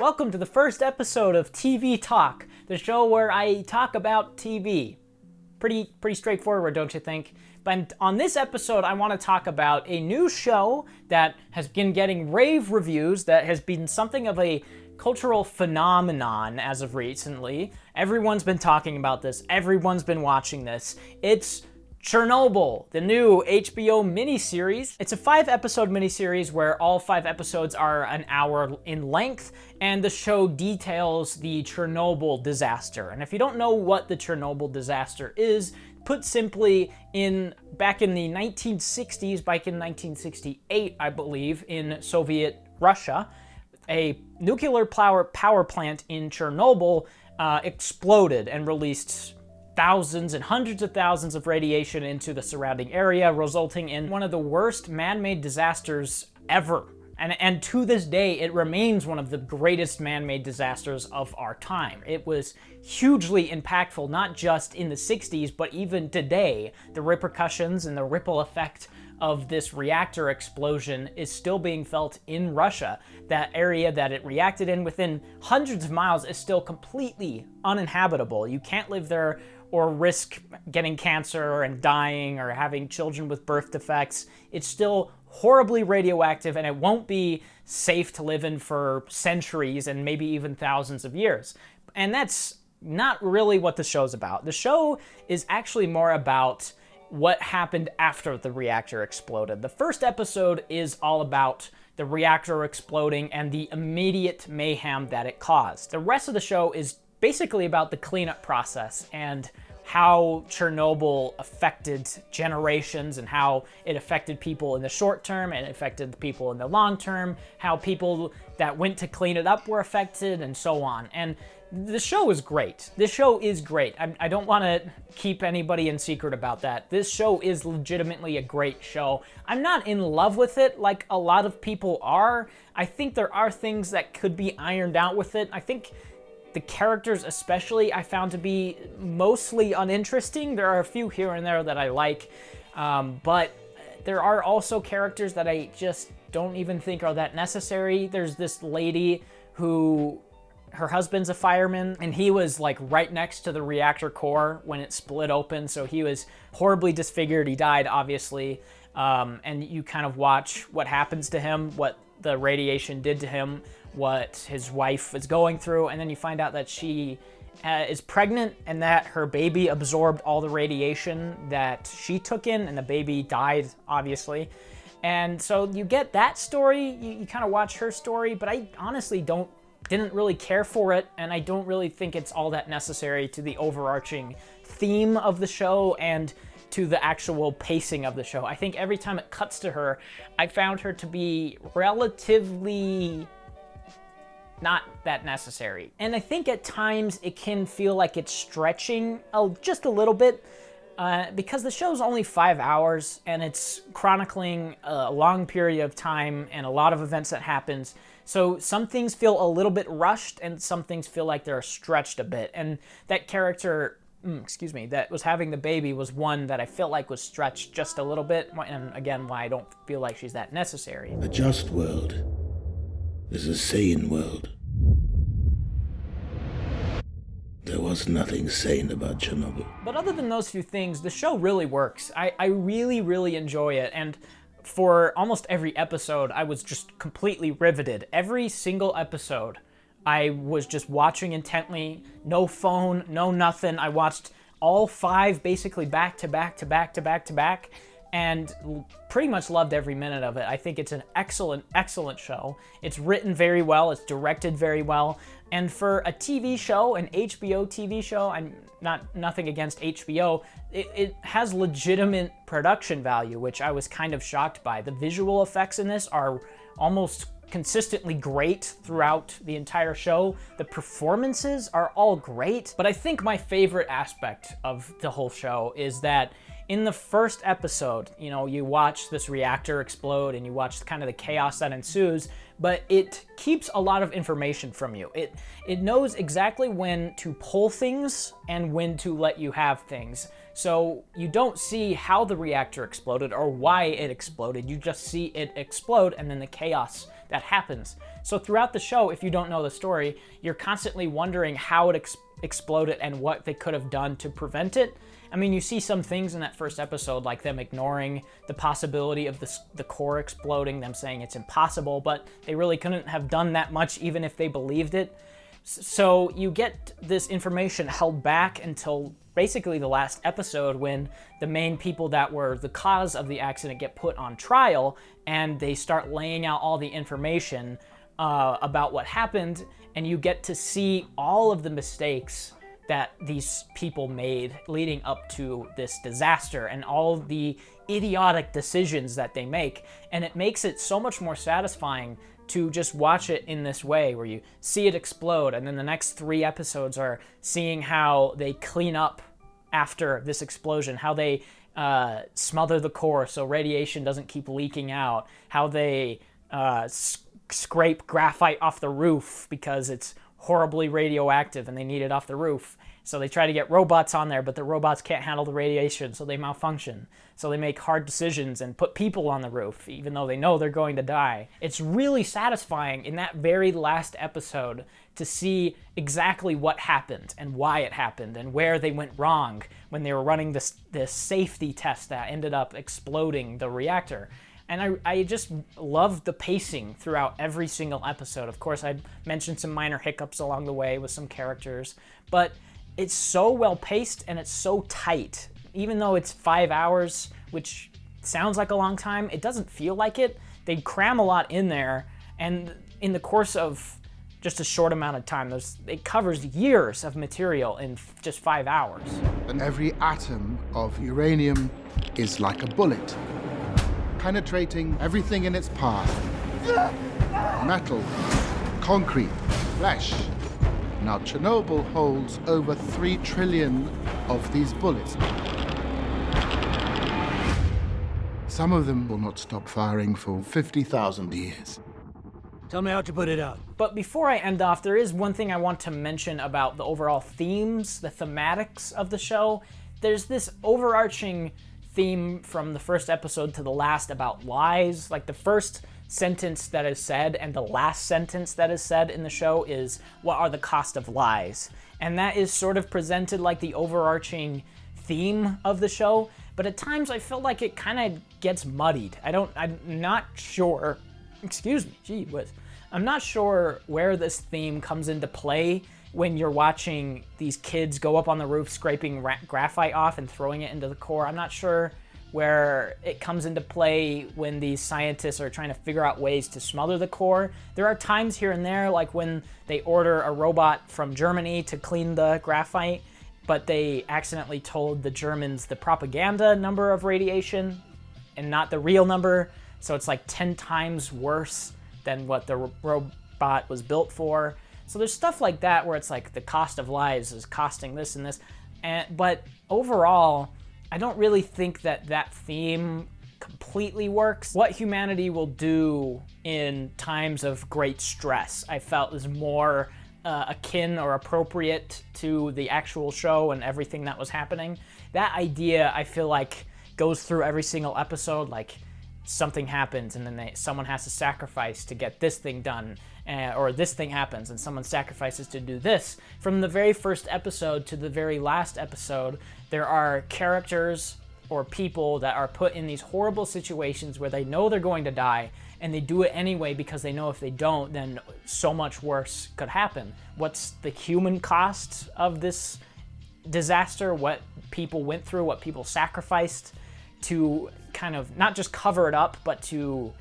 Welcome to the first episode of TV Talk, the show where I talk about TV. Pretty straightforward, don't you think? But on this episode, I want to talk about a new show that has been getting rave reviews, that has been something of a cultural phenomenon as of recently. Everyone's been talking about this. Everyone's been watching this. It's Chernobyl, the new HBO miniseries. It's a 5-episode miniseries where all 5 episodes are an hour in length, and the show details the Chernobyl disaster. And if you don't know what the Chernobyl disaster is, put simply, back in the 1960s, back in 1968, I believe, in Soviet Russia, a nuclear power plant in Chernobyl exploded and released thousands and hundreds of thousands of radiation into the surrounding area, resulting in one of the worst man-made disasters ever. And to this day, it remains one of the greatest man-made disasters of our time. It was hugely impactful, not just in the 60s, but even today. The repercussions and the ripple effect of this reactor explosion is still being felt in Russia. That area that it reacted in within hundreds of miles is still completely uninhabitable. You can't live there or risk getting cancer and dying or having children with birth defects. It's still horribly radioactive, and it won't be safe to live in for centuries and maybe even thousands of years. And that's not really what the show's about. The show is actually more about what happened after the reactor exploded. The first episode is all about the reactor exploding and the immediate mayhem that it caused. The rest of the show is basically about the cleanup process and how Chernobyl affected generations and how it affected people in the short term and it affected the people in the long term, how people that went to clean it up were affected, and so on. And the show is great. This show is great. I don't want to keep anybody in secret about that. This show is legitimately a great show. I'm not in love with it like a lot of people are. I think there are things that could be ironed out with it. I think the characters especially I found to be mostly uninteresting. There are a few here and there that I like, but there are also characters that I just don't even think are that necessary. There's this lady who, her husband's a fireman, and he was like right next to the reactor core when it split open, so he was horribly disfigured. He died, obviously, and you kind of watch what happens to him, what the radiation did to him, what his wife is going through, and then you find out that she is pregnant and that her baby absorbed all the radiation that she took in, and the baby died, obviously. And so you get that story, you kind of watch her story, but I honestly didn't really care for it, and I don't really think it's all that necessary to the overarching theme of the show and to the actual pacing of the show. I think every time it cuts to her, I found her to be relatively not that necessary. And I think at times it can feel like it's stretching just a little bit because the show's only 5 hours and it's chronicling a long period of time and a lot of events that happens. So some things feel a little bit rushed and some things feel like they're stretched a bit. And that character, that was having the baby was one that I felt like was stretched just a little bit. And again, why I don't feel like she's that necessary. A just world is a sane world. There was nothing sane about Chernobyl. But other than those few things, the show really works. I really enjoy it. And for almost every episode, I was just completely riveted. Every single episode, I was just watching intently, no phone, no nothing. I watched all 5 basically back to back, and pretty much loved every minute of it. I think it's an excellent show. It's written very well, it's directed very well, and for a TV show, an HBO TV show, I'm nothing against HBO, it has legitimate production value, which I was kind of shocked by. The visual effects in this are almost consistently great throughout the entire show. The performances are all great, but I think my favorite aspect of the whole show is that in the first episode, you watch this reactor explode and you watch kind of the chaos that ensues, but it keeps a lot of information from you. It knows exactly when to pull things and when to let you have things. So you don't see how the reactor exploded or why it exploded. You just see it explode and then the chaos that happens. So throughout the show, if you don't know the story, you're constantly wondering how it exploded and what they could have done to prevent it. I mean, you see some things in that first episode, like them ignoring the possibility of the core exploding, them saying it's impossible, but they really couldn't have done that much even if they believed it. So you get this information held back until basically the last episode, when the main people that were the cause of the accident get put on trial, and they start laying out all the information about what happened, and you get to see all of the mistakes that these people made leading up to this disaster and all the idiotic decisions that they make. And it makes it so much more satisfying to just watch it in this way, where you see it explode, and then the next 3 episodes are seeing how they clean up after this explosion, how they smother the core so radiation doesn't keep leaking out, how they scrape graphite off the roof because it's horribly radioactive and they need it off the roof. So they try to get robots on there, but the robots can't handle the radiation, so they malfunction. So they make hard decisions and put people on the roof, even though they know they're going to die. It's really satisfying in that very last episode to see exactly what happened and why it happened and where they went wrong when they were running this safety test that ended up exploding the reactor. And I just love the pacing throughout every single episode. Of course, I mentioned some minor hiccups along the way with some characters, but it's so well paced and it's so tight. Even though it's 5 hours, which sounds like a long time, it doesn't feel like it. They cram a lot in there, and in the course of just a short amount of time, it covers years of material in just 5 hours. And every atom of uranium is like a bullet, penetrating everything in its path. Metal, concrete, flesh. Now, Chernobyl holds over 3 trillion of these bullets. Some of them will not stop firing for 50,000 years. Tell me how to put it out. But before I end off, there is one thing I want to mention about the overall themes, the thematics of the show. There's this overarching theme from the first episode to the last about lies. Like, the first sentence that is said and the last sentence that is said in the show is, "What are the cost of lies?" And that is sort of presented like the overarching theme of the show, but at times I feel like it kind of gets muddied. I'm not sure, I'm not sure where this theme comes into play when you're watching these kids go up on the roof scraping graphite off and throwing it into the core. I'm not sure where it comes into play when these scientists are trying to figure out ways to smother the core. There are times here and there, like when they order a robot from Germany to clean the graphite, but they accidentally told the Germans the propaganda number of radiation and not the real number, so it's like 10 times worse than what the robot was built for. So there's stuff like that where it's like the cost of lives is costing this and this, but overall, I don't really think that theme completely works. What humanity will do in times of great stress, I felt, is more akin or appropriate to the actual show and everything that was happening. That idea, I feel like, goes through every single episode. Like, something happens and then someone has to sacrifice to get this thing done, or this thing happens and someone sacrifices to do this. From the very first episode to the very last episode, there are characters or people that are put in these horrible situations where they know they're going to die, and they do it anyway because they know if they don't, then so much worse could happen. What's the human cost of this disaster? What people went through, what people sacrificed to kind of not just cover it up, but to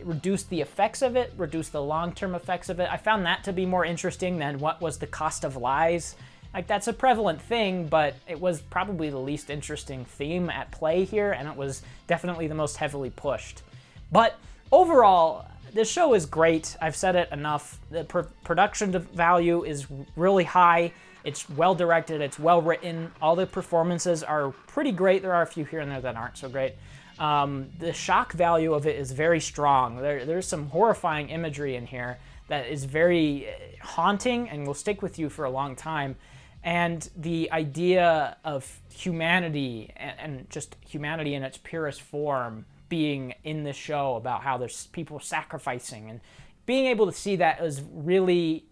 reduce the effects of it, reduce the long-term effects of it. I found that to be more interesting than what was the cost of lies. Like, that's a prevalent thing, but it was probably the least interesting theme at play here, and it was definitely the most heavily pushed. But overall, this show is great. I've said it enough. The production value is really high. It's well directed, it's well written. All the performances are pretty great. There are a few here and there that aren't so great. The shock value of it is very strong. There's some horrifying imagery in here that is very haunting and will stick with you for a long time. And the idea of humanity and just humanity in its purest form being in this show, about how there's people sacrificing, and being able to see that is really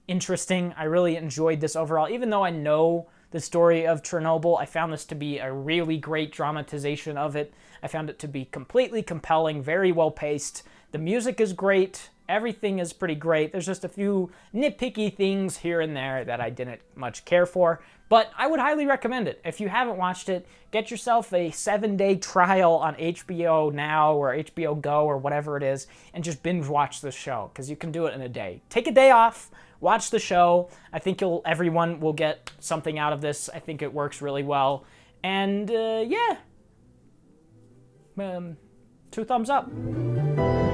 interesting. I really enjoyed this overall. Even though I know the story of Chernobyl, I found this to be a really great dramatization of it. I found it to be completely compelling, very well paced. The music is great. Everything is pretty great. There's just a few nitpicky things here and there that I didn't much care for, but I would highly recommend it. If you haven't watched it, get yourself a 7-day trial on HBO Now or HBO Go or whatever it is, and just binge watch the show, because you can do it in a day. Take a day off, watch the show. I think everyone will get something out of this. I think it works really well. And yeah, 2 thumbs up.